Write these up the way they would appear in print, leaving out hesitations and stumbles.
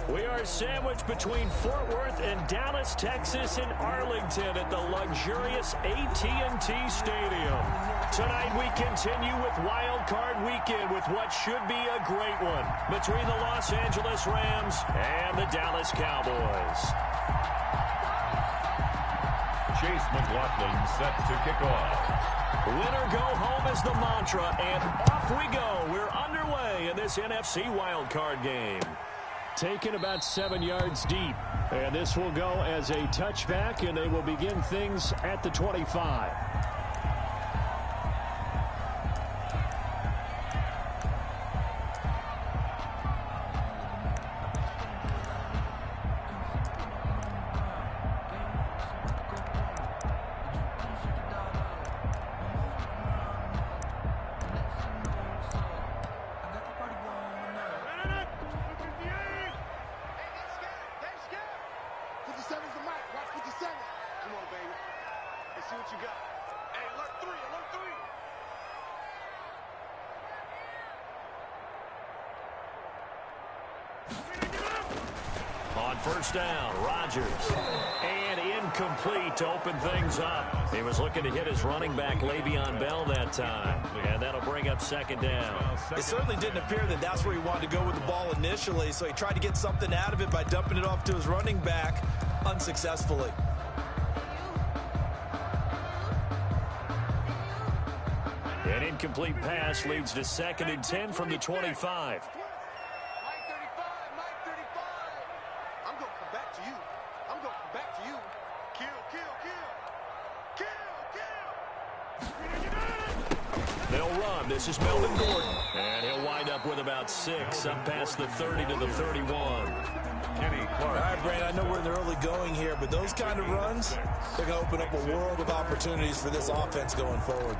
We are sandwiched between Fort Worth and Dallas, Texas, and Arlington at the luxurious AT&T Stadium. Tonight we continue with Wild Card Weekend with what should be a great one between the Los Angeles Rams and the Dallas Cowboys. Chase McLaughlin set to kick off. Winner go home is the mantra, and off we go. We're underway in this NFC wildcard game. Taken about 7 yards deep, and this will go as a touchback, and they will begin things at the 25. On first down, Rodgers. And incomplete to open things up. He was looking to hit his running back, Le'Veon Bell, that time. And that'll bring up second down. It certainly didn't appear that that's where he wanted to go with the ball initially, so he tried to get something out of it by dumping it off to his running back unsuccessfully. An incomplete pass leads to 2nd and 10 from the 25. They'll run. This is Melvin Gordon. And he'll wind up with about 6 up past the 30 to the 31. All right, Brand, I know we're in the early going here, but those kind of runs, they're going to open up a world of opportunities for this offense going forward.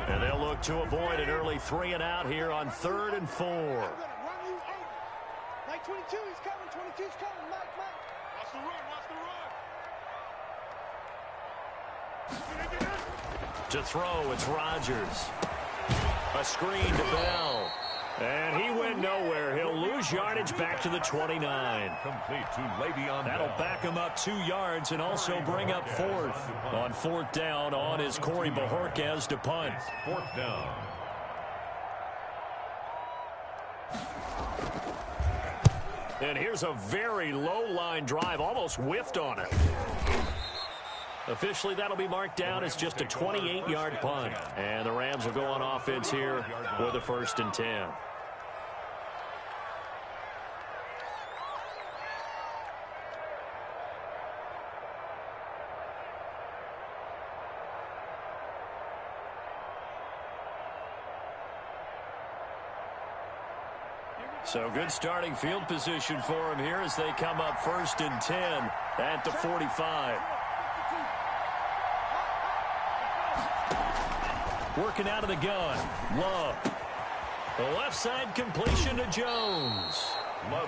And they'll look to avoid an early 3 and out here on 3rd and 4. Mike 22, he's coming. 22's coming. Mike. Watch the run. To throw, it's Rodgers. A screen to Bell. And he went nowhere. He'll lose yardage back to the 29. Complete to Le'Veon That'll Bell. back him up 2 yards and also bring up 4th. On 4th down, on is Corey Bajorquez to punt. 4th down. And here's a very low-line drive, almost whiffed on it. Officially, that'll be marked down as just a 28-yard punt. And the Rams will go on offense here with a 1st and 10. So good starting field position for him here as they come up 1st and 10 at the 45. Working out of the gun. Love. The left side completion to Jones.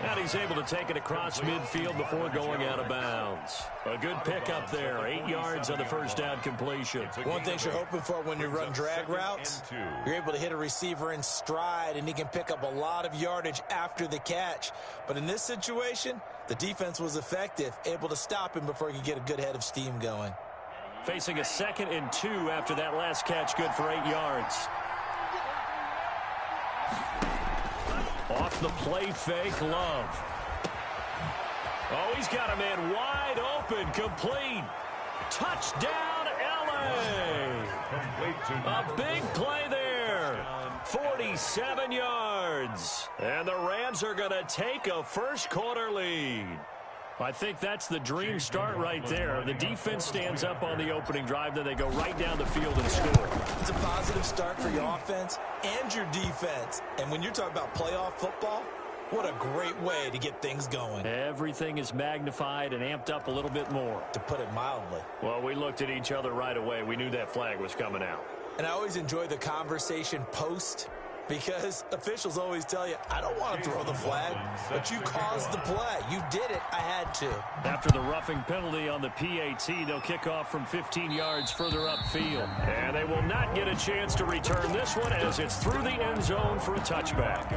And he's able to take it across midfield before going out of bounds. A good pickup there. 8 yards on the first down completion. One thing you're hoping for when you run drag routes, you're able to hit a receiver in stride, and he can pick up a lot of yardage after the catch. But in this situation, the defense was effective, able to stop him before he could get a good head of steam going. Facing a 2nd and 2 after that last catch, good for 8 yards. Off the play fake, Love. Oh, he's got a man wide open, complete. Touchdown, L.A. A big play there. 47 yards. And the Rams are going to take a first-quarter lead. I think that's the dream start right there. The defense stands up on the opening drive, then they go right down the field and score. It's a positive start for your offense and your defense. And when you're talking about playoff football, what a great way to get things going. Everything is magnified and amped up a little bit more. To put it mildly. Well, we looked at each other right away. We knew that flag was coming out. And I always enjoy the conversation post, because officials always tell you, I don't want to throw the flag, but you caused the play. You did it. I had to. After the roughing penalty on the PAT, they'll kick off from 15 yards further upfield. And they will not get a chance to return this one as it's through the end zone for a touchback.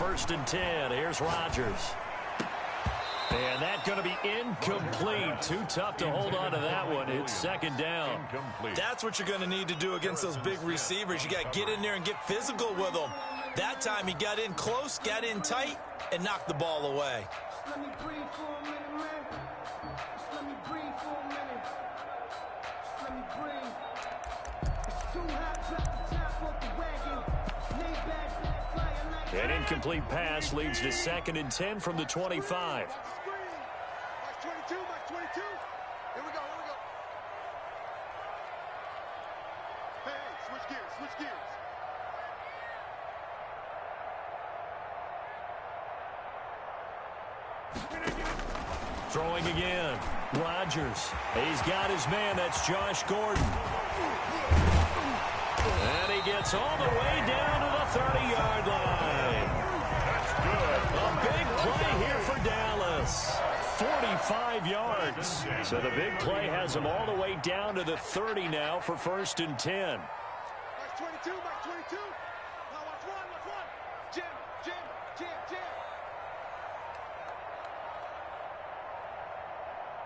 first and 10. Here's Rodgers. And that's going to be incomplete. Too tough to hold on to that one. It's second down. That's what you're going to need to do against those big receivers. You got to get in there and get physical with them. That time he got in close, got in tight, and knocked the ball away. Let me breathe for a minute, man. Just let me breathe for a minute. Just let me breathe. It's too hot, drop the top off the wagon. Lay back, flying like An incomplete pass leads to second and 10 from the 25. Max 22, Max 22. Here we go, here we go. Hey, switch gears, switch gears. Throwing again. Rodgers. He's got his man. That's Josh Gordon. And he gets all the way down to the 30-yard line. That's good. A big play here for Dallas. 45 yards. So the big play has him all the way down to the 30 now for first and 10. Max 22, Max 22. Now watch one, watch one. Jim, Jim, Jim, Jim.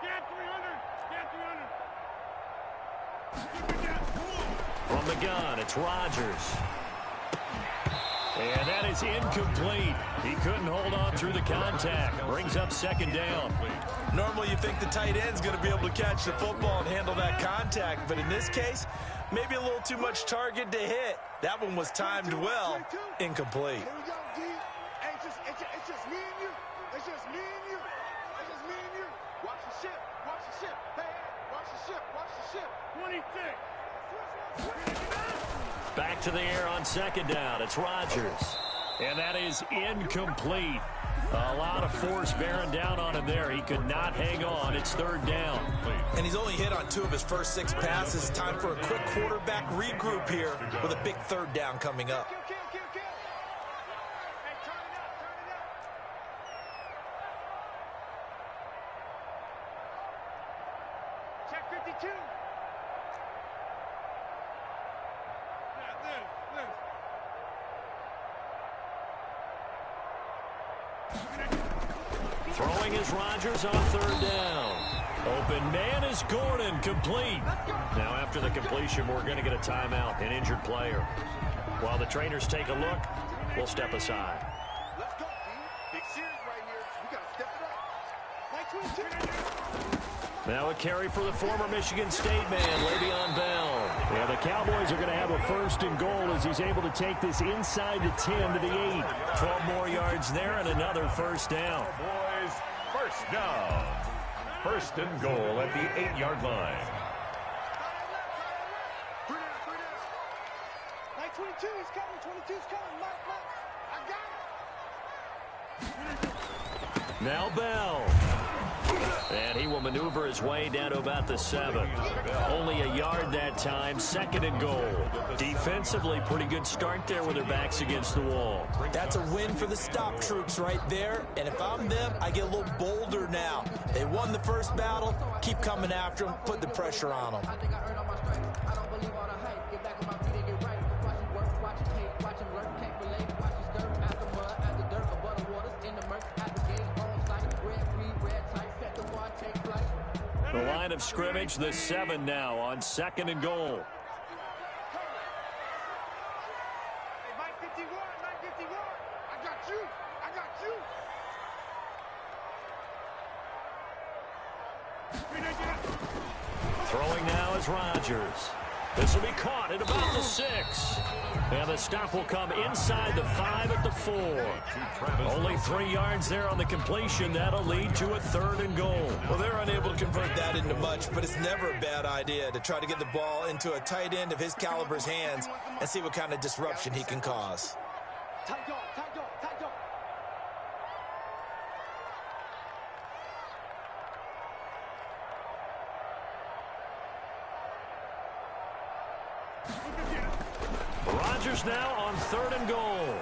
Get 300, get 300. From the gun, it's Rodgers. And that is incomplete. He couldn't hold on through the contact. Brings up second down. Normally you think the tight end's going to be able to catch the football and handle that contact, but in this case, maybe a little too much target to hit. That one was timed well. Incomplete. Here we go, D. Hey, it's just me and you. It's just me and you. It's just me and you. Watch the ship. Watch the ship. Hey, hey, watch the ship. Watch the ship. 26. Back to the air on second down. It's Rodgers. And that is incomplete. A lot of force bearing down on him there. He could not hang on. It's third down. And he's only hit on 2 of his first 6 passes. Time for a quick quarterback regroup here with a big third down coming up. Kill, kill, kill, kill. Hey, turn it up, turn it up. Check 52. Throwing is Rodgers on third down. Open man is Gordon, complete. Now after the completion, we're going to get a timeout, an injured player. While the trainers take a look, we'll step aside. Let's go, D. Big series right here. We got to step it up. 22. Now a carry for the former Michigan State man, Le'Veon Bell. Yeah, the Cowboys are going to have a first and goal as he's able to take this inside the 10 to the 8. 12 more yards there and another first down. Boys, first down. First and goal at the 8-yard line. Like 22, he's coming. 22's coming. Mike, I got it. Now Bell. And he will maneuver his way down to about the 7. Only a yard that time, second and goal. Defensively, pretty good start there with their backs against the wall. That's a win for the stop troops right there. And if I'm them, I get a little bolder now. They won the first battle. Keep coming after them. Put the pressure on them. The line of scrimmage, the 7 now on second and goal. Hey, Mike 51, Mike 51. I got you. I got you. Throwing now is Rodgers. This will be caught at about the 6. And the stop will come inside the 5 at the 4. Only 3 yards there on the completion. That'll lead to a third and goal. Well, they're unable to convert that into much, but it's never a bad idea to try to get the ball into a tight end of his caliber's hands and see what kind of disruption he can cause. Tight dog, tight dog, tight dog. Rodgers now on third and goal.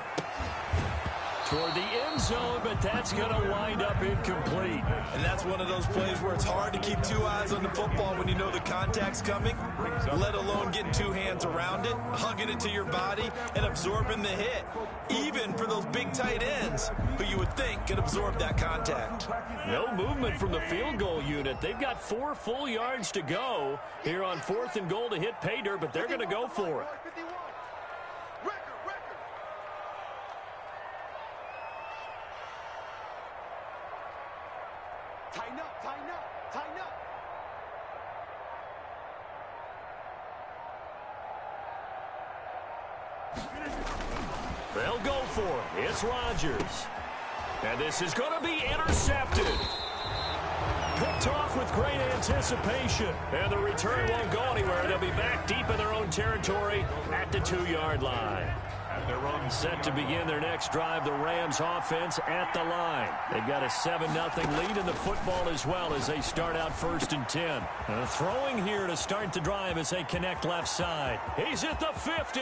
toward the end zone, but that's going to wind up incomplete. And that's one of those plays where it's hard to keep two eyes on the football when you know the contact's coming, let alone getting two hands around it, hugging it to your body, and absorbing the hit, even for those big tight ends who you would think could absorb that contact. No movement from the field goal unit. They've got 4 full yards to go here on 4th and goal to hit pay dirt, but they're going to go for it. Tighten up, tighten up, tighten up. They'll go for it. It's Rodgers. And this is going to be intercepted. Picked off with great anticipation. And the return won't go anywhere. They'll be back deep in their own territory at the 2-yard line. Set to begin their next drive, the Rams offense at the line. They've got a 7-0 lead in the football as well as they start out 1st and 10. Throwing here to start the drive as they connect left side. He's at the 50.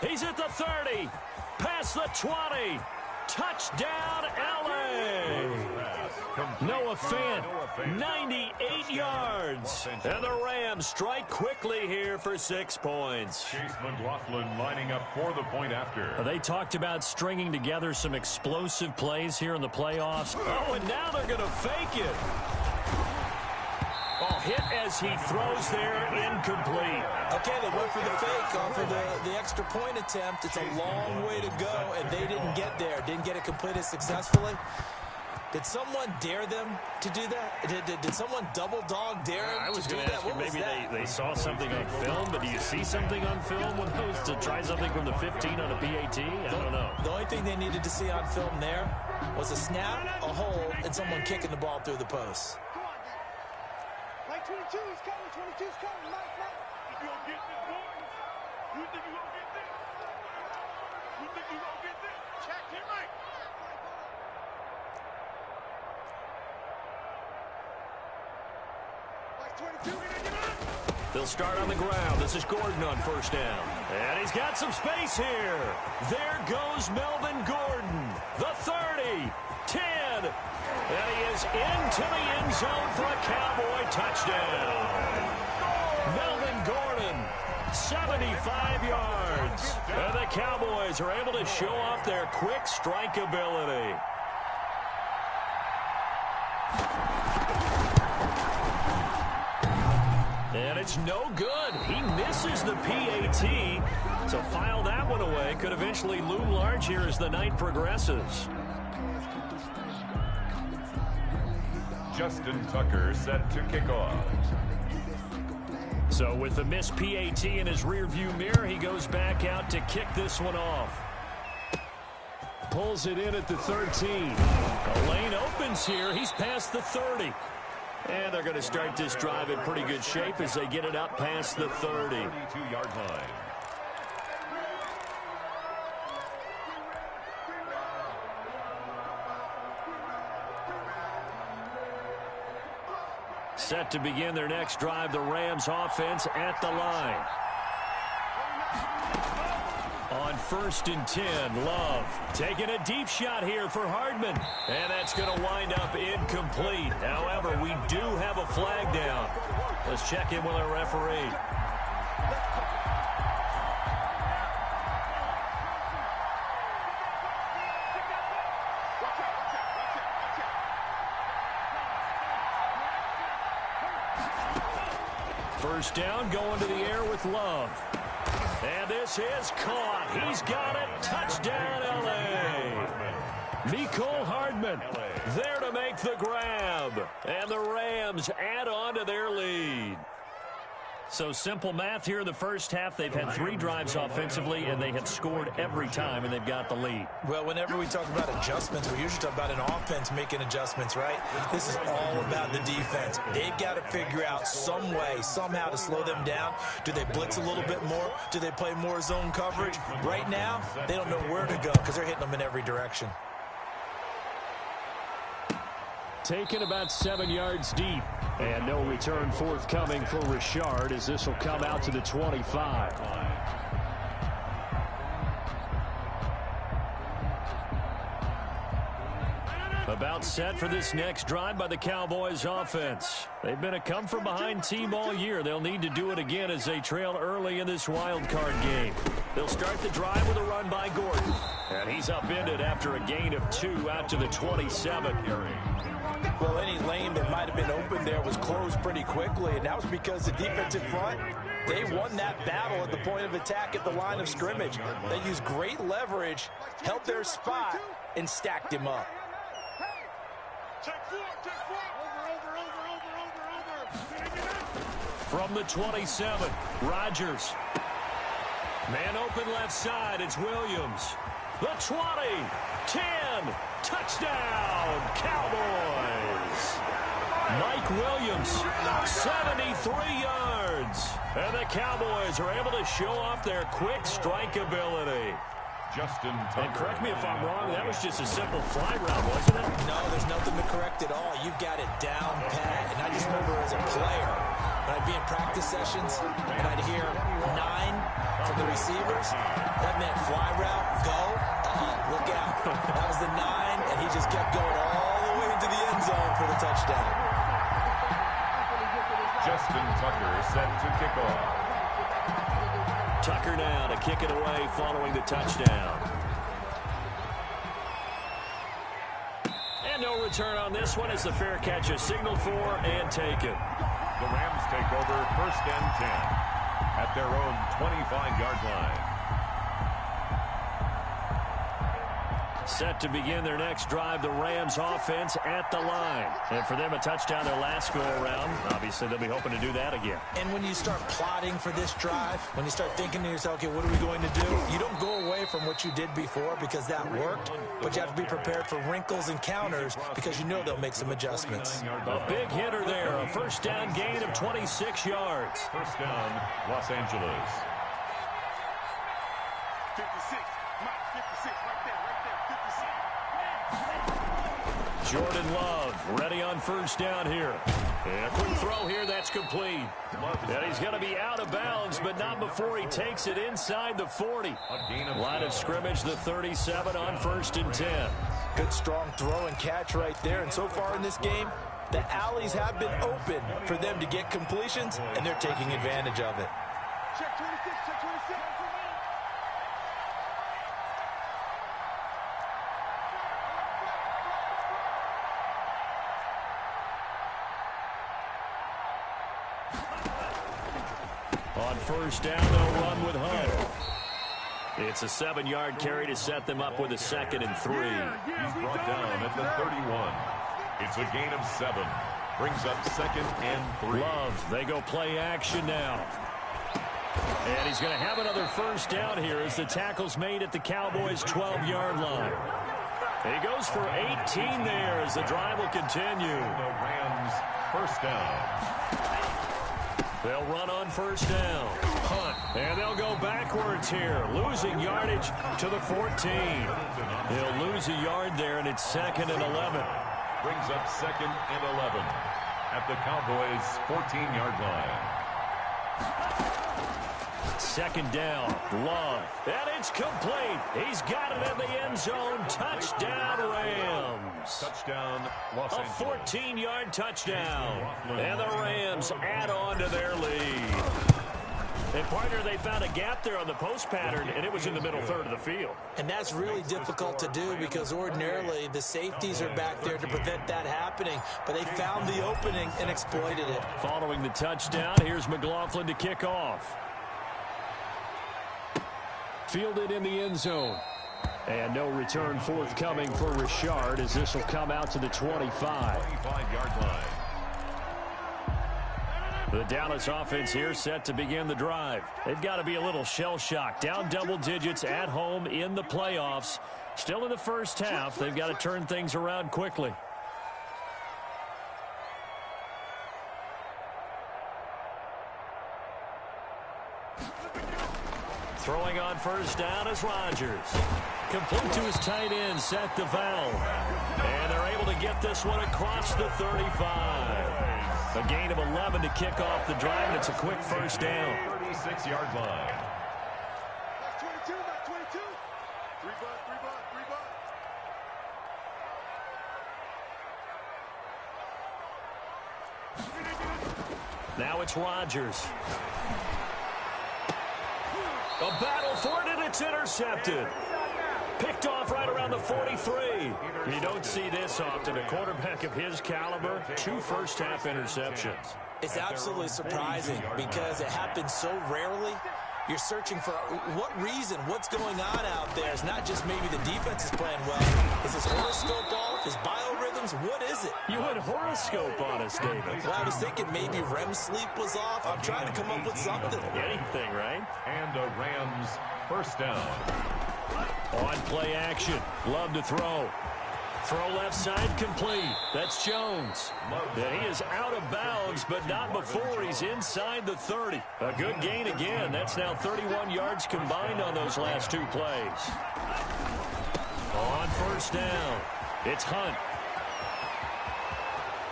He's at the 30. Past the 20. Touchdown, L.A. Noah Fant, 98 yards. And the Rams strike quickly here for 6 points. Chase McLaughlin lining up for the point after. They talked about stringing together some explosive plays here in the playoffs. Oh, and now they're going to fake it. Oh, hit as he throws there, incomplete. Okay, they went for the fake off of the extra point attempt. It's a long way to go, and they didn't get there. Didn't get it completed successfully. Did someone dare them to do that? Did someone double dog dare them to do that? What was that? Maybe they saw something on film, but do you see something on film when those to try something from the 15 on a PAT? I don't know. The only thing they needed to see on film there was a snap, a hold, and someone kicking the ball through the post. Mike 22 is coming, 22 is coming, Mike. You gonna get this, boy? You think you gonna get this? You think you gonna get this? Check him, Mike. They'll start on the ground. This is Gordon on 1st down. And he's got some space here. There goes Melvin Gordon. The 30, 10. And he is into the end zone for a Cowboy touchdown. Melvin Gordon, 75 yards. And the Cowboys are able to show off their quick strike ability. And it's no good. He misses the PAT. So file that one away. Could eventually loom large here as the night progresses. Justin Tucker set to kick off. So with the missed PAT in his rearview mirror, he goes back out to kick this one off. Pulls it in at the 13. The lane opens here. He's past the 30. And they're going to start this drive in pretty good shape as they get it up past the 30. 32-yard line. Set to begin their next drive, the Rams offense at the line. On 1st and 10, Love taking a deep shot here for Hardman. And that's going to wind up incomplete. However, we do have a flag down. Let's check in with our referee. First down, going to the air with Love. And this is caught. He's got it. Touchdown, L.A. Mecole Hardman there to make the grab. And the Rams add on to their lead. So simple math here in the first half. They've had 3 drives offensively, and they have scored every time, and they've got the lead. Well, whenever we talk about adjustments, we usually talk about an offense making adjustments, right? This is all about the defense. They've got to figure out some way, somehow to slow them down. Do they blitz a little bit more? Do they play more zone coverage? Right now, they don't know where to go because they're hitting them in every direction. Taken about 7 yards deep. And no return forthcoming for Richard as this will come out to the 25. set for this next drive by the Cowboys offense. They've been a come-from-behind team all year. They'll need to do it again as they trail early in this wild card game. They'll start the drive with a run by Gordon. And he's upended after a gain of 2 out to the 27 area. Well, any lane that might have been open there was closed pretty quickly, and that was because the defensive front, they won that battle at the point of attack at the line of scrimmage. They used great leverage, held their spot, and stacked him up. From the 27, Rodgers. Man open left side, it's Williams. The 20, 10, touchdown, Cowboys. Mike Williams, 73 yards. And the Cowboys are able to show off their quick strike ability. Justin And correct me if I'm wrong, that was just a simple fly route, wasn't it? No, there's nothing to correct at all. You've got it down pat. And I just remember as a player, when I'd be in practice sessions and I'd hear 9 from the receivers, that meant fly route, go, look out. That was the 9, and he just kept going all the way into the end zone for the touchdown. Justin Tucker set to kick off. Tucker now to kick it away following the touchdown. And no return on this one as the fair catch is signaled for and taken. The Rams take over 1st and 10 at their own 25-yard line. Set to begin their next drive, the Rams offense at the line. And for them, a touchdown their last go-around. Obviously, they'll be hoping to do that again. And when you start plotting for this drive, when you start thinking to yourself, okay, what are we going to do? You don't go away from what you did before because that worked, but you have to be prepared for wrinkles and counters because you know they'll make some adjustments. A big hitter there, a 1st down gain of 26 yards. 1st down, Los Angeles. 56, Mike, 56, right there, 56. Jordan Love ready on 1st down here. And a quick throw here, that's complete. And he's going to be out of bounds, but not before he takes it inside the 40. Line of scrimmage, the 37 on 1st and 10. Good strong throw and catch right there. And so far in this game, the alleys have been open for them to get completions, and they're taking advantage of it. Check 26, check 26. On 1st down, they'll run with Hunt. It's a 7-yard carry to set them up with a 2nd and 3. He's brought down at the 31. It's a gain of 7. Brings up 2nd and 3. Love, they go play action now. And he's going to have another 1st down here as the tackle's made at the Cowboys' 12-yard line. He goes for 18 there as the drive will continue. The Rams 1st down. They'll run on 1st down. Hunt. And they'll go backwards here. Losing yardage to the 14. He'll lose a yard there, and it's 2nd and 11. Brings up 2nd and 11 at the Cowboys' 14-yard line. 2nd down. Love. And it's complete. He's got it in the end zone. Touchdown, Rams. Touchdown, Los A Angeles. 14-yard touchdown. And the Rams add on to their lead. And, partner, they found a gap there on the post pattern, and it was in the middle third of the field. And that's really difficult to do because ordinarily the safeties are back there to prevent that happening. But they found the opening and exploited it. Following the touchdown, here's McLaughlin to kick off. Fielded in the end zone. And no return forthcoming for Richard as this will come out to the 25. 25-yard line. The Dallas offense here set to begin the drive. They've got to be a little shell-shocked. Down double digits at home in the playoffs. Still in the 1st half. They've got to turn things around quickly. Throwing on 1st down is Rodgers. Complete to his tight end, Seth DeVal. And they're able to get this one across the 35. A gain of 11 to kick off the drive, and it's a quick 1st down. 36-yard line. That's 22, that's 22. 3 bucks, 3 bucks, 3 bucks. Now it's Rodgers. A battle for it, and it's intercepted. Picked off right around the 43. You don't see this often. A quarterback of his caliber, 2 first-half interceptions. It's absolutely surprising because it happens so rarely. You're searching for what reason, what's going on out there. It's not just maybe the defense is playing well. Is his horoscope off? His biorhythms? What is it? You went horoscope on us, David. Well, I was thinking maybe REM sleep was off. I'm trying to come up with something. Anything, right? And a Rams first down. On play action. Love to throw. Throw left side complete. That's Jones. And he is out of bounds, but not before he's inside the 30. A good gain again. That's now 31 yards combined on those last 2 plays. On first down, it's Hunt.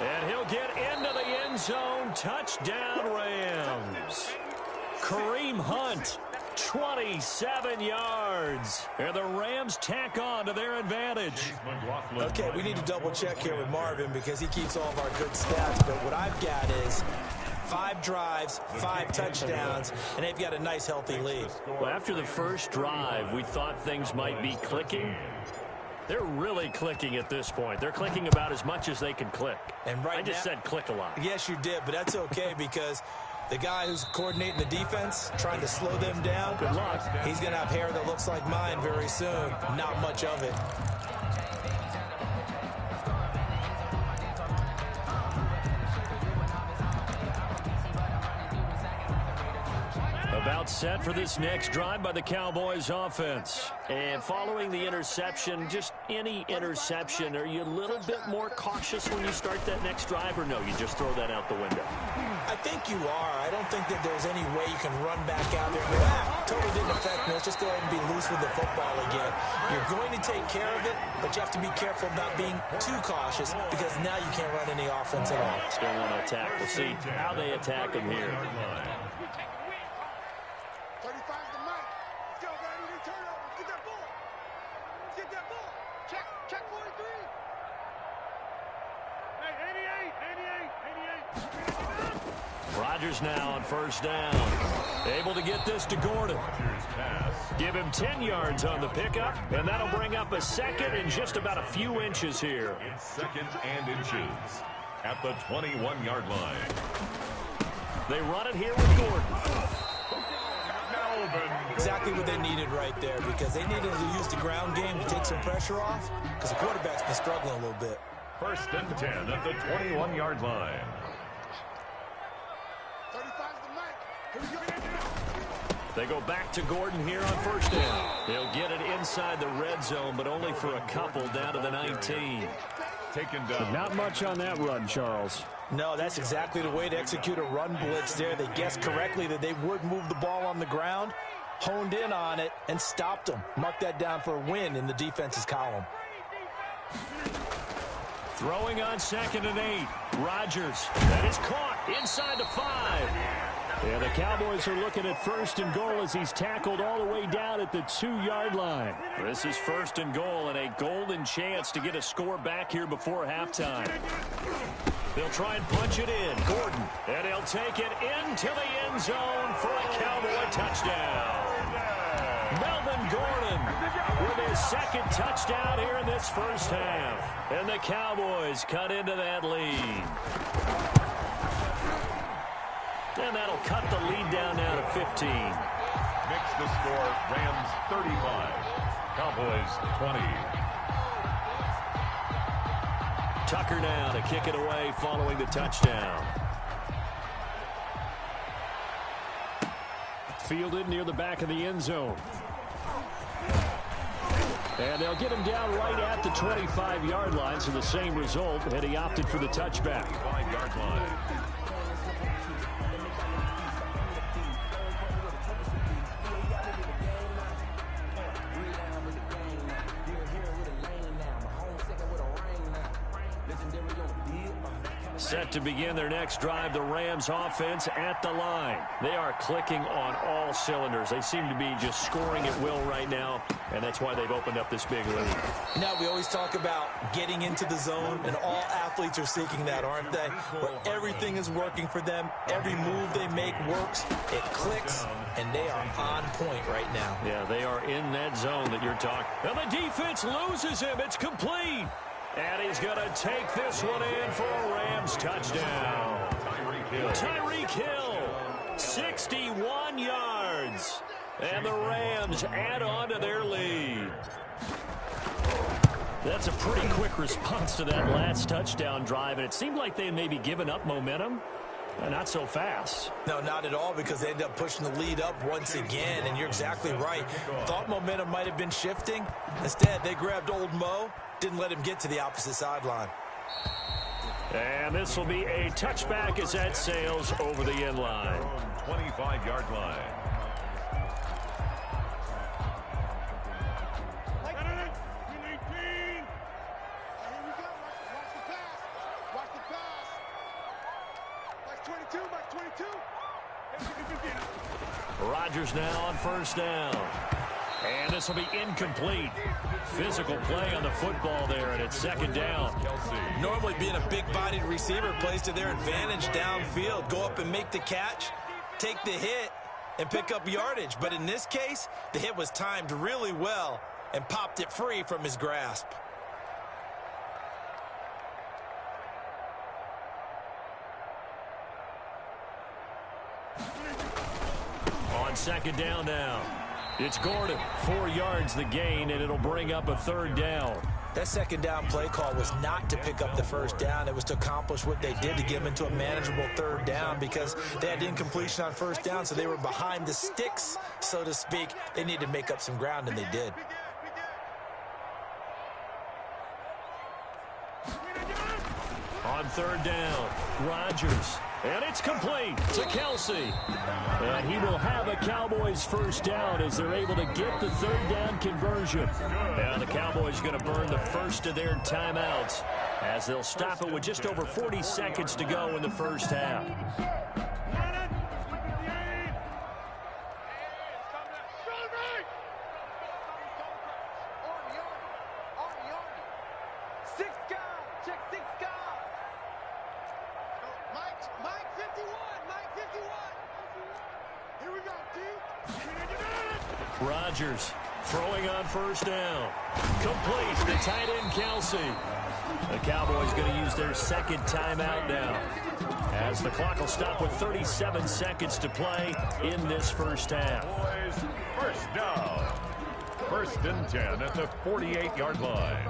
And he'll get into the end zone. Touchdown, Rams. Kareem Hunt. 27 yards. And the Rams tack on to their advantage. Okay, we need to double check here with Marvin because he keeps all of our good stats. But what I've got is 5 drives, 5 touchdowns, and they've got a nice, healthy lead. Well, after the first drive, we thought things might be clicking. They're really clicking at this point. They're clicking about as much as they can click. And right I just said click a lot. Yes, you did, but that's okay because the guy who's coordinating the defense, trying to slow them down, good luck. He's going to have hair that looks like mine very soon. Not much of it. About set for this next drive by the Cowboys offense. And following the interception, just any interception, are you a little bit more cautious when you start that next drive, or no, you just throw that out the window? I think you are. I don't think that there's any way you can run back out there and go, totally didn't affect me. Let's just go ahead and be loose with the football again. You're going to take care of it, but you have to be careful about being too cautious because now you can't run any offense at all. Still want to attack. We'll see how they attack him here. 35's the mic. Let's go, baby. Return over. Get that ball. Get that ball. Check 43. Hey, 88. Rodgers now on first down. Able to get this to Gordon. Give him 10 yards on the pickup, and that'll bring up a second and just about a few inches here. It's second and inches at the 21-yard line. They run it here with Gordon. Exactly what they needed right there because they needed to use the ground game to take some pressure off because the quarterback's been struggling a little bit. First and 10 at the 21-yard line. 35's the mic. Here we go. They go back to Gordon here on first down. They'll get it inside the red zone, but only for a couple down to the 19. Taken down. Not much on that run, Charles. No, that's exactly the way to execute a run blitz there. They guessed correctly that they would move the ball on the ground, honed in on it, and stopped them. Mark that down for a win in the defense's column. Throwing on second and 8. Rodgers. That is caught inside the 5. Yeah, the Cowboys are looking at first and goal as he's tackled all the way down at the 2-yard line. This is first and goal and a golden chance to get a score back here before halftime. They'll try and punch it in. Gordon. And he'll take it into the end zone for a Cowboy touchdown. Melvin Gordon with his second touchdown here in this first half. And the Cowboys cut into that lead. And that'll cut the lead down now to 15. Makes the score Rams 35, Cowboys 20. Tucker now to kick it away following the touchdown. Fielded near the back of the end zone. And they'll get him down right at the 25-yard line, so the same result, and he opted for the touchback. 5-yard line. Set to begin their next drive, the Rams offense at the line. They are clicking on all cylinders. They seem to be just scoring at will right now, and that's why they've opened up this big lead. Now, we always talk about getting into the zone, and all athletes are seeking that, aren't they? Where everything is working for them, every move they make works, it clicks, and they are on point right now. Yeah, they are in that zone that you're talking. And the defense loses him. It's complete. And he's going to take this one in for a Rams touchdown. Tyreek Hill, 61 yards. And the Rams add on to their lead. That's a pretty quick response to that last touchdown drive. And it seemed like they had maybe given up momentum. Not so fast. No, not at all, because they ended up pushing the lead up once again. And you're exactly right. Thought momentum might have been shifting. Instead, they grabbed old Mo. Didn't let him get to the opposite sideline. And this will be a touchback as that sails over the end line. 25-yard line. Rodgers now on first down. And this will be incomplete. Physical play on the football there, and it's second down. Normally being a big-bodied receiver plays to their advantage downfield. Go up and make the catch, take the hit, and pick up yardage. But in this case, the hit was timed really well and popped it free from his grasp. On second down now. It's Gordon, 4 yards the gain, and it'll bring up a third down. That second down play call was not to pick up the first down. It was to accomplish what they did, to get them into a manageable third down, because they had incompletion on first down, so they were behind the sticks, so to speak. They needed to make up some ground, and they did. On third down, Rodgers. And it's complete to Kelsey. And he will have a Cowboys first down as they're able to get the third down conversion. And the Cowboys going to burn the first of their timeouts as they'll stop it with just over 40 seconds to go in the first half. Rodgers throwing on first down. Complete to tight end Kelsey. The Cowboys going to use their second timeout now, as the clock will stop with 37 seconds to play in this first half. First down. First and 10 at the 48-yard line.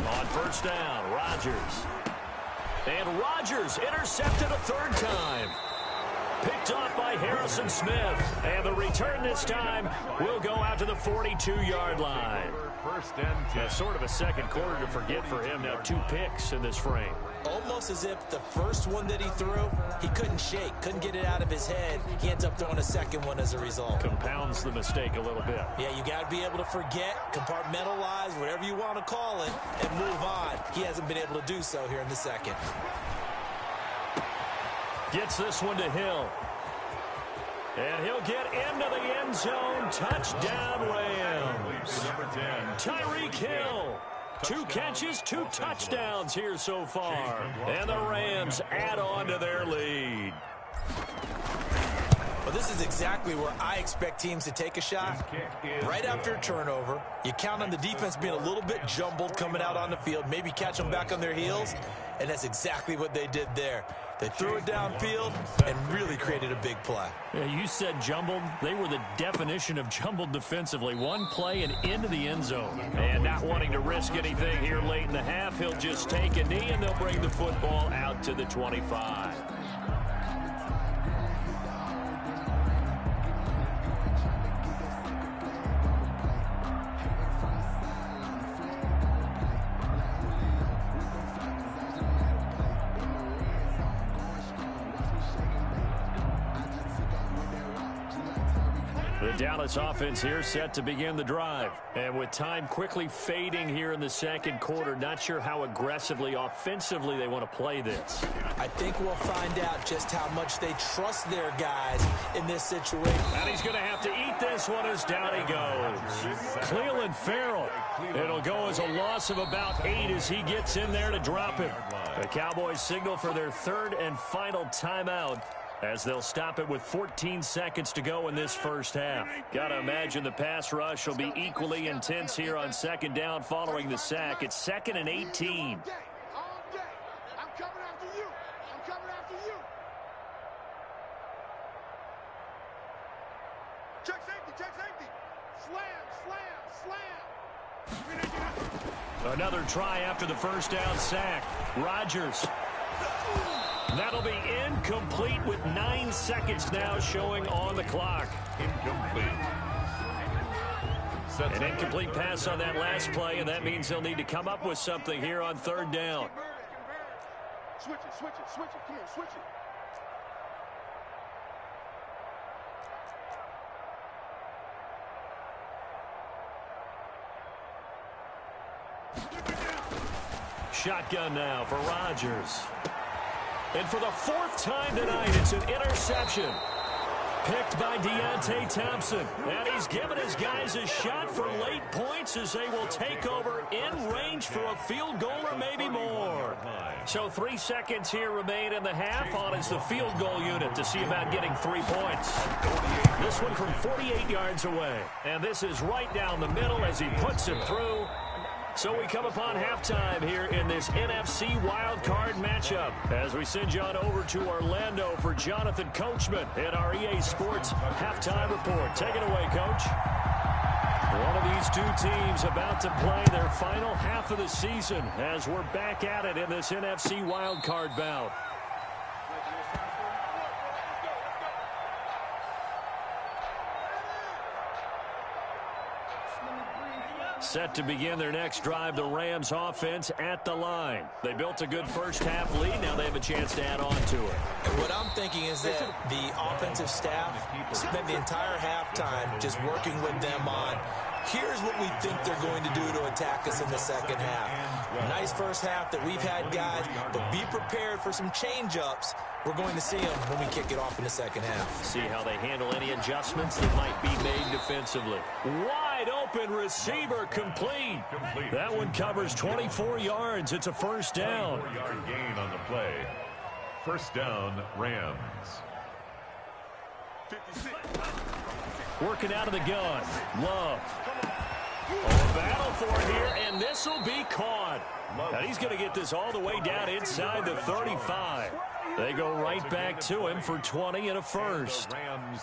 On first down, Rodgers. And Rodgers intercepted a third time. Picked off by Harrison Smith. And the return this time will go out to the 42-yard line. First and 10. That's sort of a second quarter to forget for him. Now 2 picks in this frame. Almost as if the first one that he threw, he couldn't shake, couldn't get it out of his head. He ends up throwing a second one as a result. Compounds the mistake a little bit. Yeah, you got to be able to forget, compartmentalize, whatever you want to call it, and move on. He hasn't been able to do so here in the second. Gets this one to Hill. And he'll get into the end zone. Touchdown, Rams. Number 10. Tyreek Hill. 2 catches, 2 touchdowns here so far. And the Rams add on to their lead. Well, this is exactly where I expect teams to take a shot. Right after a turnover, you count on the defense being a little bit jumbled coming out on the field, maybe catch them back on their heels, and that's exactly what they did there. They threw it downfield and really created a big play. Yeah, you said jumbled. They were the definition of jumbled defensively. One play and into the end zone. And not wanting to risk anything here late in the half, he'll just take a knee and they'll bring the football out to the 25. The Dallas offense here set to begin the drive. And with time quickly fading here in the second quarter, not sure how aggressively, offensively they want to play this. I think we'll find out just how much they trust their guys in this situation. And he's going to have to eat this one as down he goes. Cleveland Farrell. It'll go as a loss of about 8 as he gets in there to drop it. The Cowboys signal for their third and final timeout, as they'll stop it with 14 seconds to go in this first half. Got to imagine the pass rush will be equally intense here on second down following the sack. It's 2nd and 18. All day. I'm coming after you. I'm coming after you. Check safety. Check safety. Slam, slam, slam. Another try after the first down sack. Rodgers. That'll be incomplete with 9 seconds now showing on the clock. Incomplete. An incomplete pass on that last play, and that means they'll need to come up with something here on third down. Switch it, switch it, switch it. Come on, switch it. Shotgun now for Rodgers. And for the 4th time tonight, it's an interception. Picked by Deontay Thompson. And he's given his guys a shot for late points as they will take over in range for a field goal or maybe more. So 3 seconds here remain in the half on as the field goal unit to see about getting 3 points. This one from 48 yards away. And this is right down the middle as he puts it through. So we come upon halftime here in this NFC wildcard matchup as we send you on over to Orlando for Jonathan Coachman in our EA Sports Halftime Report. Take it away, Coach. One of these two teams about to play their final half of the season as we're back at it in this NFC wildcard bout. Set to begin their next drive, the Rams offense at the line. They built a good first half lead. Now they have a chance to add on to it. And what I'm thinking is that the offensive staff spent the entire halftime just working with them on, here's what we think they're going to do to attack us in the second half. Nice first half that we've had, guys, but be prepared for some change-ups. We're going to see them when we kick it off in the second half. See how they handle any adjustments that might be made defensively. Wide open receiver complete. That one covers 24 yards. It's a first down. 4-yard gain on the play. First down, Rams. 56. Working out of the gun. Love. Oh, battle for it here, and this will be caught. And he's going to get this all the way down inside the 35. They go right back to him for 20 and a first.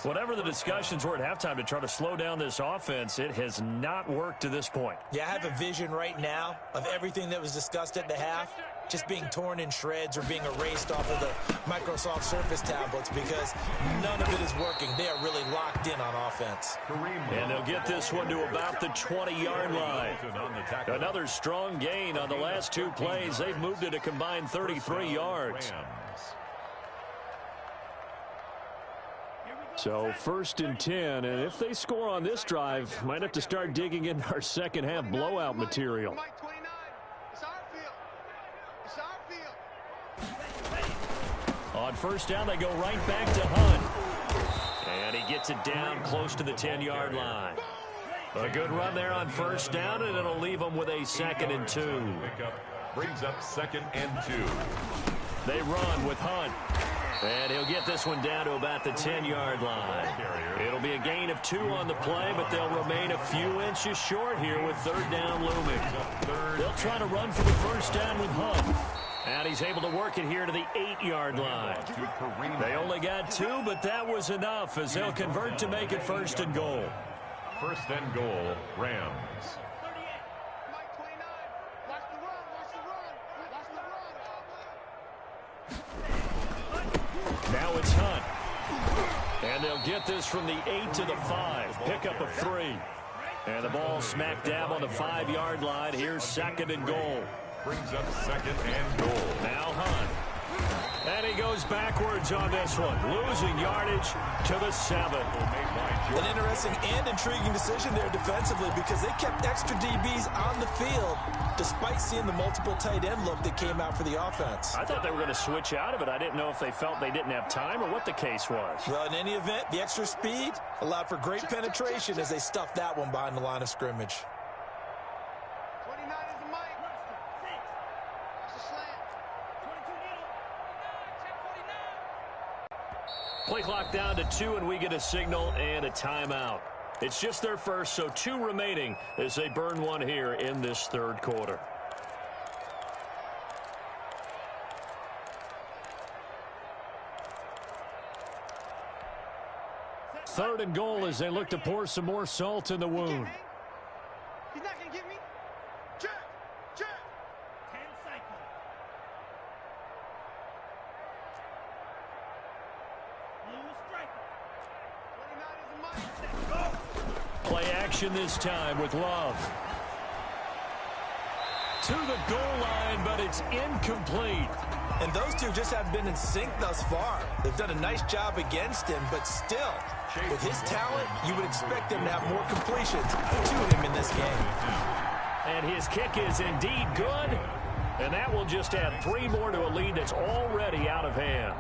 Whatever the discussions were at halftime to try to slow down this offense, it has not worked to this point. Yeah, I have a vision right now of everything that was discussed at the half just being torn in shreds or being erased off of the Microsoft Surface tablets because none of it is working. They are really locked in on offense. And they'll get this one to about the 20-yard line. Another strong gain on the last 2 plays. They've moved it a combined 33 yards. So 1st and 10, and if they score on this drive, might have to start digging in our second half blowout material. Mike 29. It's our field. It's our field. On first down, they go right back to Hunt. And he gets it down close to the 10-yard line. A good run there on first down, and it'll leave them with a 2nd and 2. Brings up 2nd and 2. They run with Hunt. And he'll get this one down to about the 10-yard line. It'll be a gain of 2 on the play, but they'll remain a few inches short here with 3rd down looming. They'll try to run for the first down with Hunt. And he's able to work it here to the 8-yard line. They only got 2, but that was enough as they'll convert to make it 1st and goal. 1st and goal, Rams. Mike 29. Watch the run. Watch the run. Watch the run. Now it's Hunt. And they'll get this from the 8 to the 5. Pickup of 3. And the ball smack dab on the 5-yard line. Here's 2nd and goal. Brings up 2nd and goal. Now Hunt. And he goes backwards on this one, losing yardage to the 7. An interesting and intriguing decision there defensively because they kept extra DBs on the field despite seeing the multiple tight end look that came out for the offense. I thought they were going to switch out of it. I didn't know if they felt they didn't have time or what the case was. Well, in any event, the extra speed allowed for great penetration as they stuffed that one behind the line of scrimmage. 29 is the mic. That's a slant. 22 needle. 49, check 49. Play clock down to 2, and we get a signal and a timeout. It's just their first, so 2 remaining as they burn one here in this third quarter. Third and goal as they look to pour some more salt in the wound. He's not going to get me. Check. 10 cycle. Blue striker. 29 is the mic. Play action this time with Love. To the goal line, but it's incomplete. And those two just have been in sync thus far. They've done a nice job against him, but still, with his talent, you would expect them to have more completions to him in this game. And his kick is indeed good. And that will just add 3 more to a lead that's already out of hand.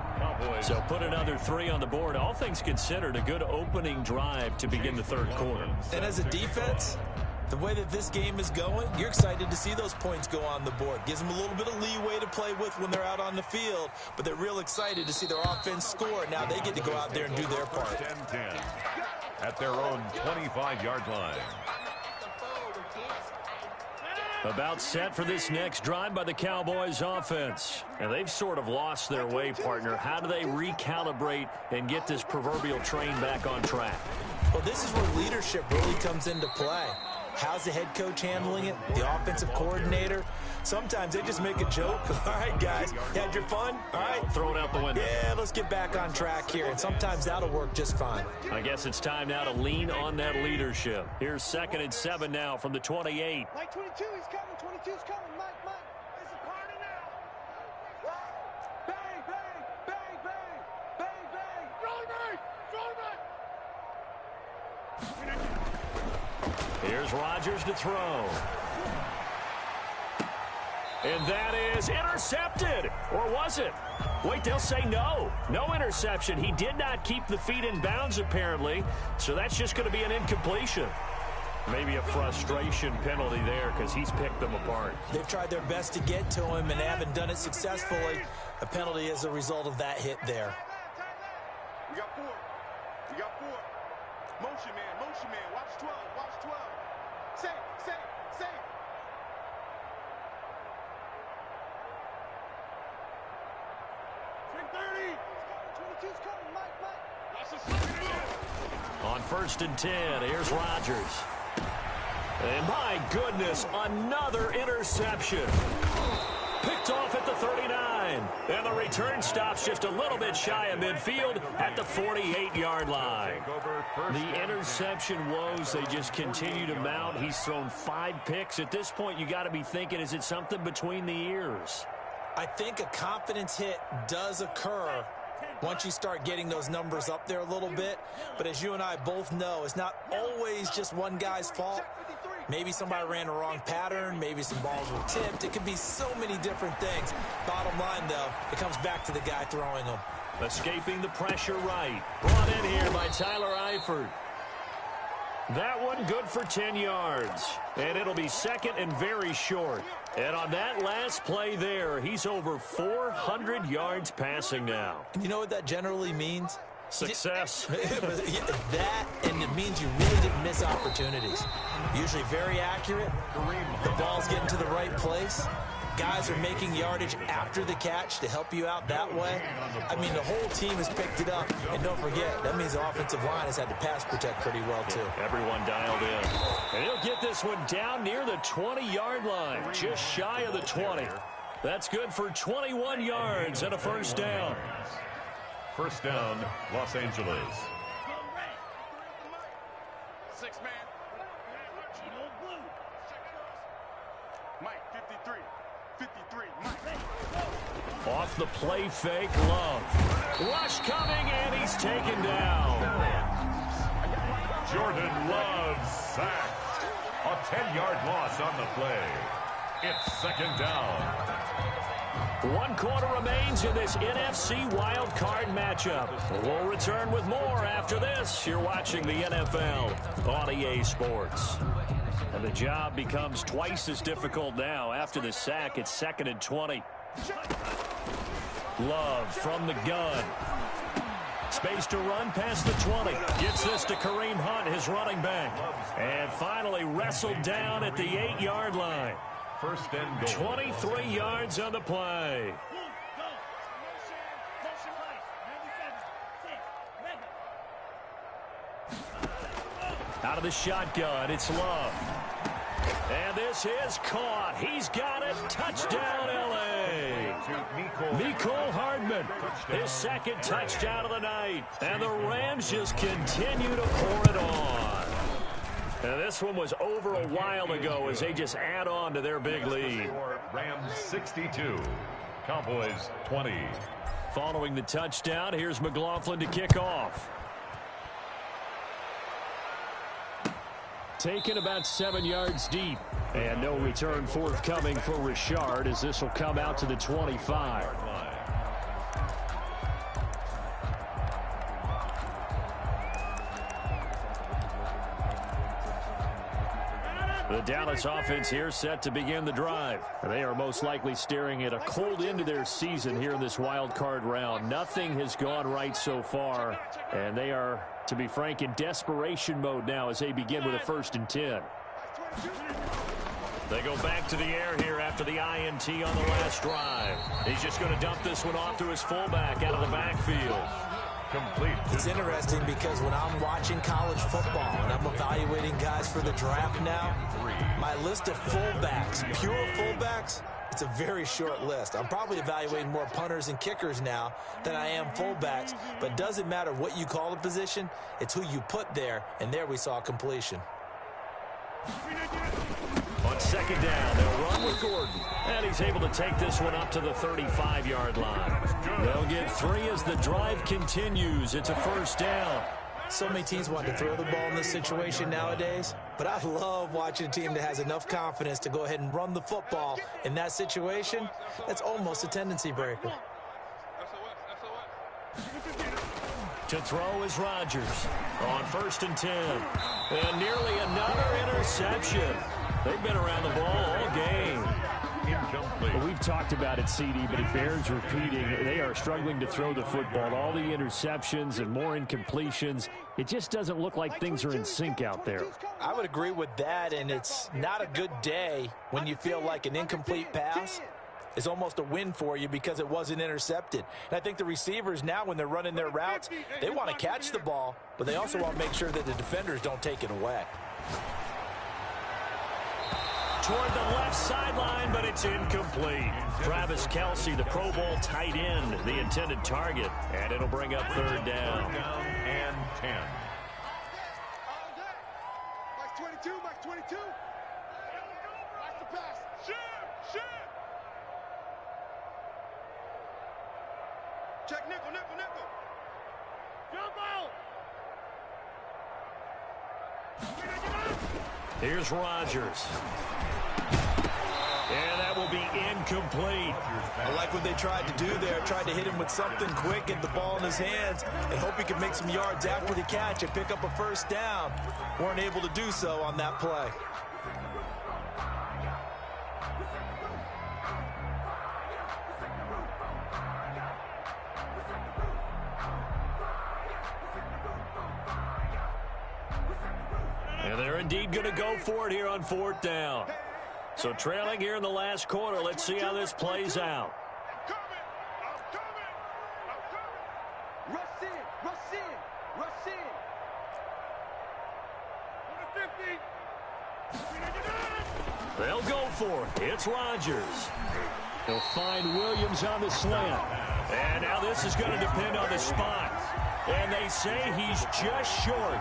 So put another 3 on the board. All things considered, a good opening drive to begin the third quarter. And as a defense, the way that this game is going, you're excited to see those points go on the board. Gives them a little bit of leeway to play with when they're out on the field, but they're real excited to see their offense score. Now they get to go out there and do their part. 10-10 at their own 25-yard line. About set for this next drive by the Cowboys offense. And they've sort of lost their way, partner. How do they recalibrate and get this proverbial train back on track? Well, this is where leadership really comes into play. How's the head coach handling it? The offensive coordinator? Sometimes they just make a joke. All right, guys, had your fun? All right. Throw it out the window. Yeah, let's get back on track here. And sometimes that'll work just fine. I guess it's time now to lean on that leadership. Here's 2nd and 7 now from the 28. Mike 22, he's coming. 22's coming. Mike. It's a party now. Bang, bang, bang, bang, bang, bang. Throw it back. Here's Rodgers to throw. And that is intercepted. Or was it? Wait, they'll say no. No interception. He did not keep the feet in bounds, apparently. So that's just going to be an incompletion. Maybe a frustration penalty there because he's picked them apart. They've tried their best to get to him and haven't done it successfully. A penalty as a result of that hit there. We got 4. Motion man. Watch 12. Say. 30. 22's coming. Mike. That's a second. On 1st and 10, here's Rodgers. And my goodness, another interception. Picked off at the 39. And the return stops just a little bit shy of midfield at the 48-yard line. The interception woes, they just continue to mount. He's thrown 5 picks. At this point, you got to be thinking, is it something between the ears? I think a confidence hit does occur once you start getting those numbers up there a little bit. But as you and I both know, it's not always just one guy's fault. Maybe somebody ran a wrong pattern. Maybe some balls were tipped. It could be so many different things. Bottom line, though, it comes back to the guy throwing them. Escaping the pressure right. Brought in here by Tyler Eifert. That one good for 10 yards. And it'll be 2nd and very short. And on that last play there, he's over 400 yards passing now. You know what that generally means? Success. That, and it means you really didn't miss opportunities. Usually very accurate. The ball's getting to the right place. Guys are making yardage after the catch to help you out that way. I mean, the whole team has picked it up. And don't forget, that means the offensive line has had to pass protect pretty well, too. Everyone dialed in. And he'll get this one down near the 20-yard line, just shy of the 20. That's good for 21 yards and a first down. First down, Los Angeles. 6-man. Mike, 53. Off the play fake, Love. Rush coming, and he's taken down. Jordan Love sacked. A 10-yard loss on the play. It's second down. 1 quarter remains in this NFC wildcard matchup. We'll return with more after this. You're watching the NFL on EA Sports. And the job becomes twice as difficult now. After the sack, it's 2nd and 20. Love from the gun. Space to run past the 20. Gets this to Kareem Hunt, his running back. And finally wrestled down at the 8-yard line. First and goal. 23 yards on the play. Out of the shotgun, it's Love. And this is caught. He's got it. Touchdown, L.A. Mecole Hardman, his 2nd touchdown of the night. And the Rams just continue to pour it on. And this one was over a while ago as they just add on to their big lead. Rams 62, Cowboys 20. Following the touchdown, here's McLaughlin to kick off. Taken about 7 yards deep. And no return forthcoming for Richard as this will come out to the 25. The Dallas offense here set to begin the drive. They are most likely staring at a cold end to their season here in this wild card round. Nothing has gone right so far, and they are, to be frank, in desperation mode now as they begin with a 1st and 10. They go back to the air here after the INT on the last drive. He's just going to dump this one off to his fullback out of the backfield. Complete. It's interesting because when I'm watching college football and I'm evaluating guys for the draft now, my list of fullbacks, pure fullbacks, it's a very short list. I'm probably evaluating more punters and kickers now than I am fullbacks, but it doesn't matter what you call the position, it's who you put there, and there we saw completion. On 2nd down, they'll run with Gordon. And he's able to take this one up to the 35-yard line. They'll get 3 as the drive continues. It's a 1st down. So many teams want to throw the ball in this situation nowadays, but I love watching a team that has enough confidence to go ahead and run the football in that situation. That's almost a tendency breaker. To throw is Rodgers on 1st and 10. And nearly another interception. They've been around the ball all game. Well, we've talked about it, CD, but it bears repeating. They are struggling to throw the football. All the interceptions and more incompletions. It just doesn't look like things are in sync out there. I would agree with that, and it's not a good day when you feel like an incomplete pass is almost a win for you because it wasn't intercepted. And I think the receivers now, when they're running their routes, they want to catch the ball, but they also want to make sure that the defenders don't take it away. Toward the left sideline, but it's incomplete. Travis Kelce, the Pro Bowl tight end, the intended target, and it'll bring up 3rd down. Down and 10. Max 22, Max 22. Max the pass. Shoot. Check nickel. Jump out. Here's Rodgers. And that will be incomplete. I like what they tried to do there. Tried to hit him with something quick, get the ball in his hands, and hope he could make some yards after the catch and pick up a 1st down. Weren't able to do so on that play. And they're indeed going to go for it here on 4th down. So trailing here in the last quarter, let's see how this plays out. I'm coming. Rush in. 50. They'll go for it. It's Rodgers. He'll find Williams on the slant. And now this is going to depend on the spot. And they say he's just short.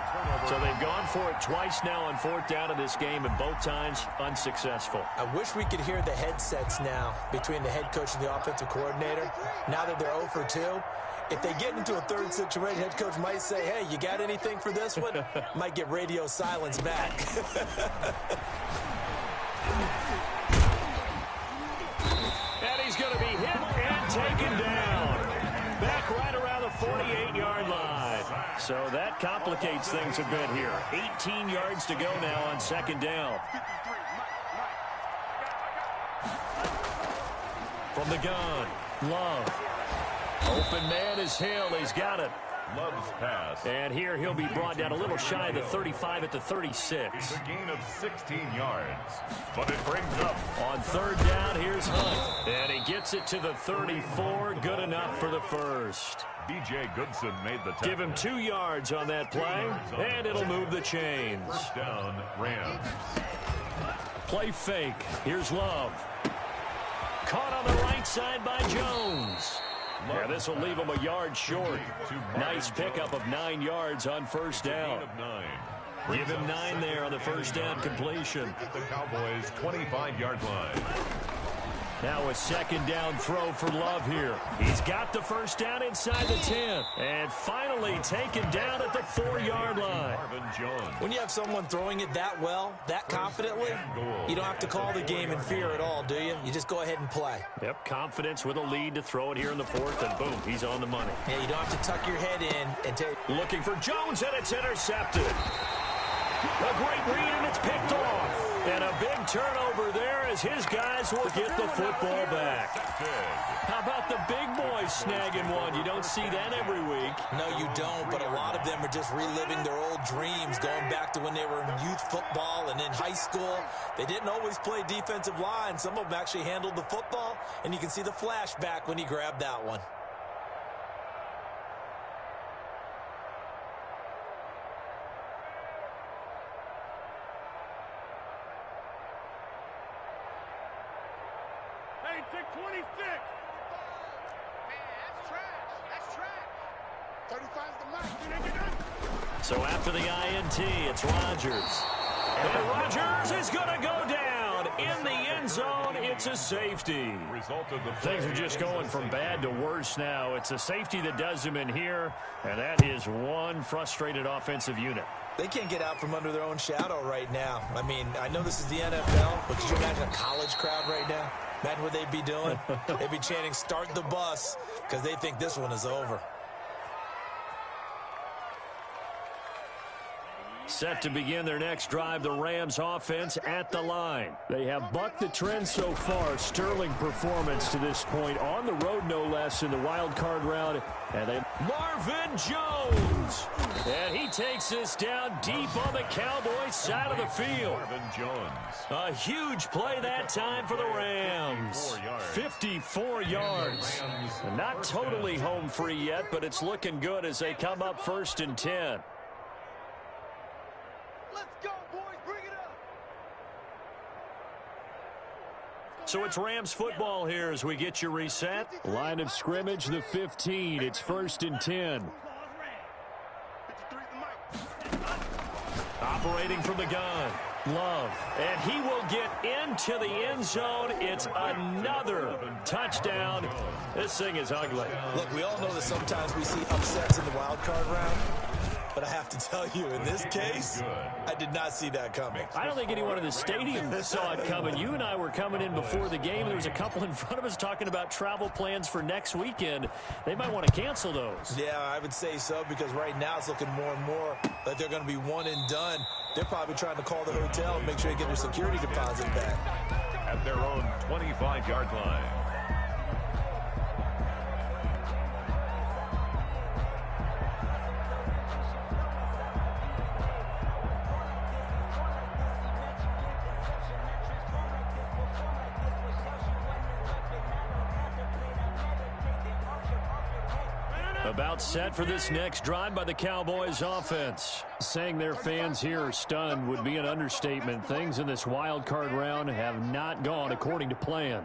So they've gone for it twice now on 4th down in this game, and both times unsuccessful. I wish we could hear the headsets now between the head coach and the offensive coordinator. Now that they're 0 for 2, if they get into a third situation, head coach might say, hey, you got anything for this one? Might get radio silence back. And he's going to be hit and taken down. Back right around the 48-yard line. So that complicates things a bit here. 18 yards to go now on 2nd down. From the gun, Love. Open man is Hill. He's got it. Love's pass. And here he'll be brought down a little shy of the 35 at the 36. It's a gain of 16 yards. But it brings up. On 3rd down, here's Hunt. And he gets it to the 34. Good enough for the first. B.J. Goodson made the tackle. Give him 2 yards on that play, and it'll move the chains. 1st down, Rams. Play fake. Here's Love. Caught on the right side by Jones. Yeah, this will leave him a yard short. Nice pickup of 9 yards on 1st down. Give him 9 there on the 1st down completion. The Cowboys' 25-yard line. Now a 2nd down throw for Love here. He's got the 1st down inside the 10. And finally taken down at the 4-yard line. When you have someone throwing it that well, that confidently, you don't have to call the game in fear at all, do you? You just go ahead and play. Yep, confidence with a lead to throw it here in the 4th, and boom, he's on the money. Yeah, you don't have to tuck your head in and take. Looking for Jones, and it's intercepted. A great read, and it's picked off. And a big turnover there as his guys will get the football back. How about the big boys snagging one? You don't see that every week. No, you don't, but a lot of them are just reliving their old dreams, going back to when they were in youth football and in high school. They didn't always play defensive line. Some of them actually handled the football, and you can see the flashback when he grabbed that one. Take 26. Man, that's trash. That's trash. 35's the max. So after the INT, it's Rodgers. And Rodgers is going to go down in the end zone. It's a safety. Things are just going from bad to worse now. It's a safety that does him in here, and that is one frustrated offensive unit. They can't get out from under their own shadow right now. I mean, I know this is the NFL, but could you imagine a college crowd right now? Imagine what they'd be doing. They'd be chanting, start the bus, because they think this one is over. Set to begin their next drive, the Rams offense at the line. They have bucked the trend so far. Sterling performance to this point. On the road, no less, in the wild card round. And they Marvin Jones. And he takes this down deep on the Cowboys side of the field. Marvin Jones. A huge play that time for the Rams. 54 yards. Not totally home free yet, but it's looking good as they come up 1st and 10. Let's go, boys. Bring it up. So it's Rams football here as we get you reset. Line of scrimmage, the 15. It's 1st and 10. Operating from the gun. Love. And he will get into the end zone. It's another touchdown. This thing is ugly. Look, we all know that sometimes we see upsets in the wild card round. But I have to tell you, in this case, I did not see that coming. I don't think anyone in the stadium saw it coming. You and I were coming in before the game. There was a couple in front of us talking about travel plans for next weekend. They might want to cancel those. Yeah, I would say so, because right now it's looking more and more like they're going to be one and done. They're probably trying to call the hotel and make sure they get their security deposit back. At their own 25-yard line. About set for this next drive by the Cowboys offense. Saying their fans here are stunned would be an understatement. Things in this wild card round have not gone according to plan.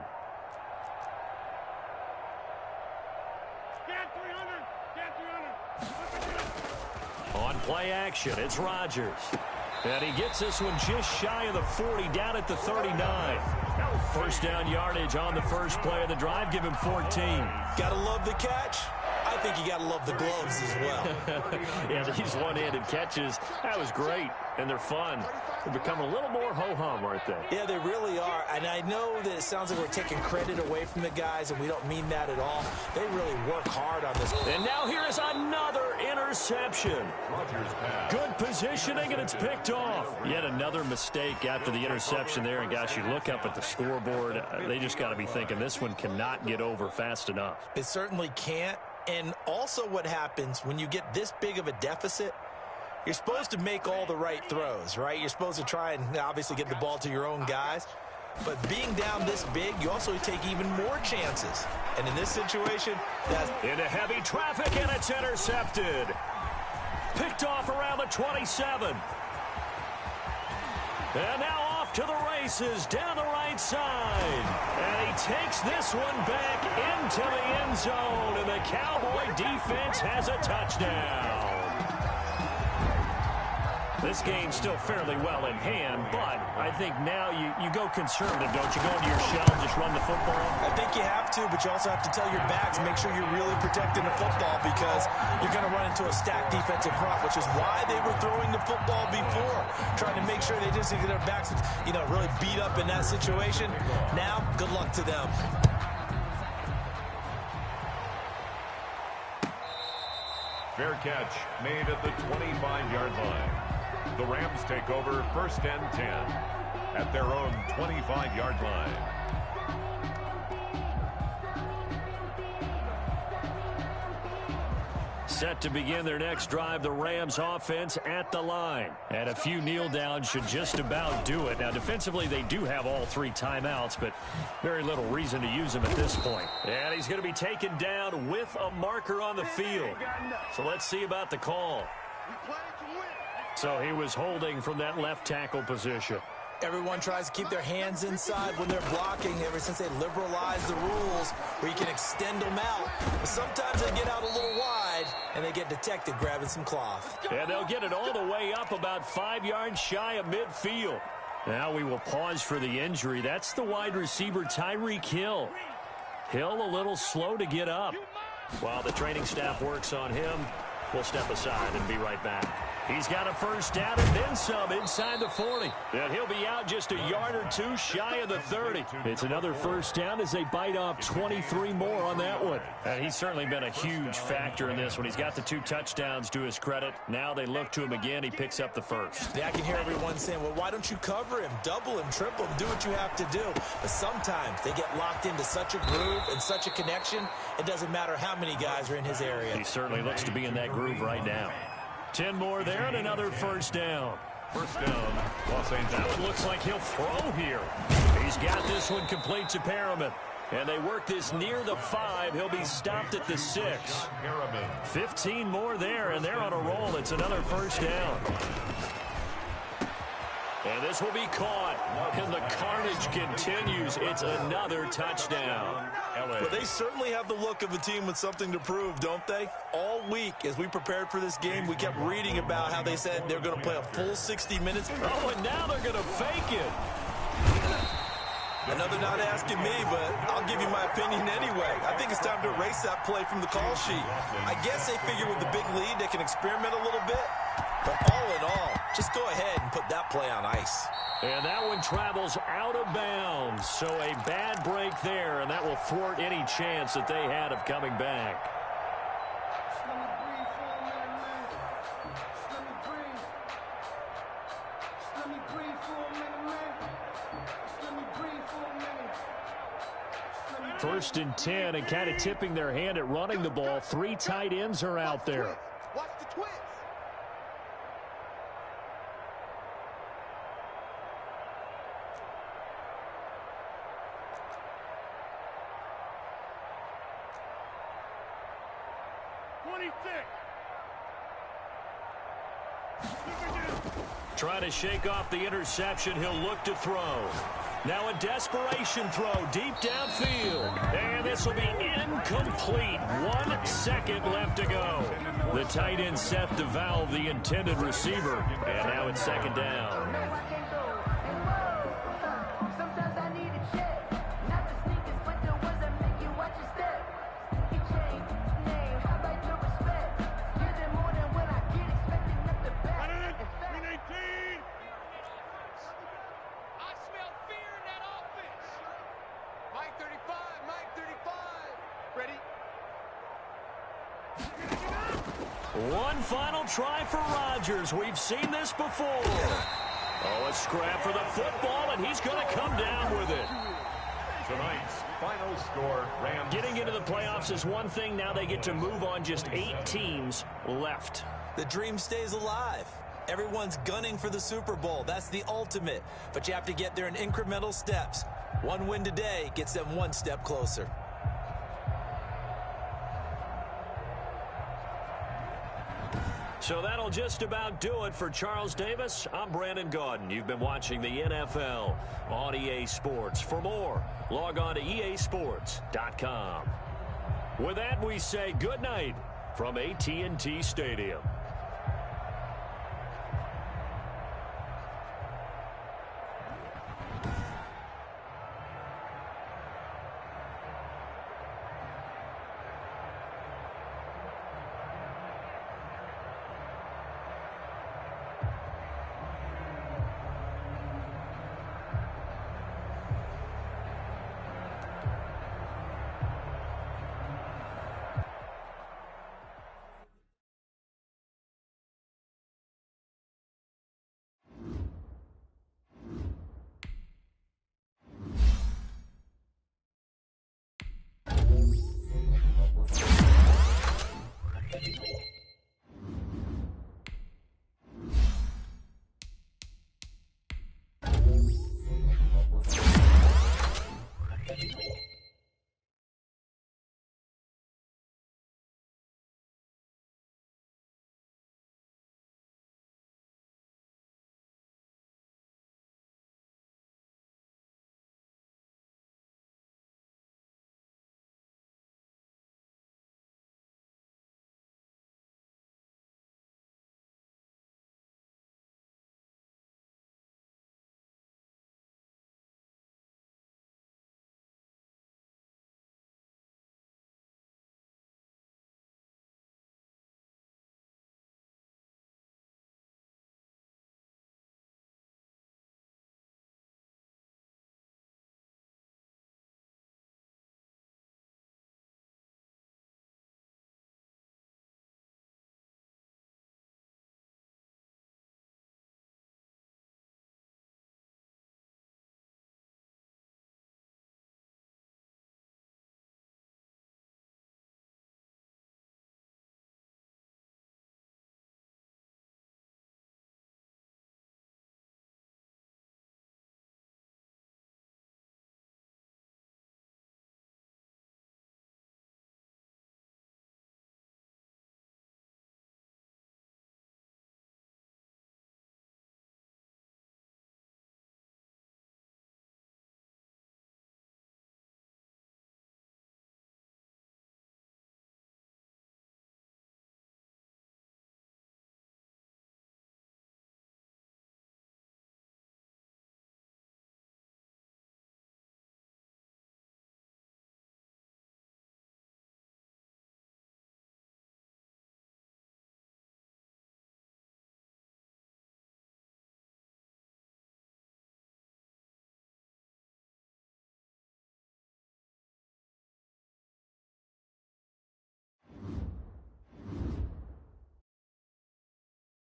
Get 300. Get 300. Play action. It's Rodgers. And he gets this one just shy of the 40, down at the 39. First down yardage on the first play of the drive. Give him 14. Got to love the catch. I think you got to love the gloves as well. Yeah, these one-handed catches, that was great, and they're fun. They're becoming a little more ho-hum, aren't they? Yeah, they really are. And I know that it sounds like we're taking credit away from the guys, and we don't mean that at all. They really work hard on this. And now here is another interception. Good positioning, and it's picked off. Yet another mistake after the interception there. And, gosh, you look up at the scoreboard, they just got to be thinking this one cannot get over fast enough. It certainly can't. And also what happens when you get this big of a deficit, you're supposed to make all the right throws, right? You're supposed to try and obviously get the ball to your own guys. But being down this big, you also take even more chances. And in this situation, that's into heavy traffic, and it's intercepted. Picked off around the 27. And now off to the races down the right side. And he takes this one back into the end zone. And the Cowboy defense has a touchdown. This game's still fairly well in hand, but I think now you go conservative, don't you? Go into your shell and just run the football? I think you have to, but you also have to tell your backs, make sure you're really protecting the football because you're going to run into a stacked defensive front, which is why they were throwing the football before, trying to make sure they just get their backs, really beat up in that situation. Now, good luck to them. Fair catch made at the 25-yard line. The Rams take over first and 10 at their own 25-yard line. Set to begin their next drive, the Rams offense at the line. And a few kneel downs should just about do it. Now, defensively, they do have all three timeouts, but very little reason to use them at this point. And he's going to be taken down with a marker on the field. So let's see about the call. So he was holding from that left tackle position. Everyone tries to keep their hands inside when they're blocking ever since they liberalized the rules where you can extend them out. But sometimes they get out a little wide and they get detected grabbing some cloth. And they'll get it all the way up about 5 yards shy of midfield. Now we will pause for the injury. That's the wide receiver, Tyreek Hill. Hill a little slow to get up. While the training staff works on him, we'll step aside and be right back. He's got a first down and then some inside the 40. And he'll be out just a yard or two shy of the 30. It's another first down as they bite off 23 more on that one. And he's certainly been a huge factor in this one. He's got the 2 touchdowns to his credit. Now they look to him again. He picks up the first. Yeah, I can hear everyone saying, well, why don't you cover him, double him, triple him, do what you have to do. But sometimes they get locked into such a groove and such a connection, it doesn't matter how many guys are in his area. He certainly looks to be in that groove right now. 10 more there and another first down. First down, Los Angeles. That one looks like he'll throw here. He's got this one complete to Perriman. And they work this near the 5. He'll be stopped at the 6. 15 more there, and they're on a roll. It's another first down. And this will be caught. And the carnage continues. It's another touchdown. But they certainly have the look of a team with something to prove, don't they? All week, as we prepared for this game, we kept reading about how they said they're going to play a full 60 minutes. Oh, and now they're going to fake it. Another not asking me, but I'll give you my opinion anyway. I think it's time to erase that play from the call sheet. I guess they figure with the big lead, they can experiment a little bit. But all in all, just go ahead and put that play on ice. And that one travels out of bounds. So a bad break there, and that will thwart any chance that they had of coming back. Just let me breathe for a minute, man. Just let me breathe. Just let me breathe for a minute, man. Just let me breathe for a minute. Just let me breathe. First and 10, and kind of tipping their hand at running the ball. 3 tight ends are out there. Watch the twins. Trying to shake off the interception. He'll look to throw. Now a desperation throw deep downfield. And this will be incomplete. 1 second left to go. The tight end set to valve the intended receiver. And now it's second down. One final try for Rodgers. We've seen this before. Oh, a scrap for the football, and he's going to come down with it. Tonight's final score, Rams. Getting into the playoffs is one thing. Now they get to move on. Just 8 teams left. The dream stays alive. Everyone's gunning for the Super Bowl. That's the ultimate. But you have to get there in incremental steps. One win today gets them one step closer. So that'll just about do it for Charles Davis. I'm Brandon Gaudin. You've been watching the NFL on EA Sports. For more, log on to easports.com. With that, we say good night from AT&T Stadium.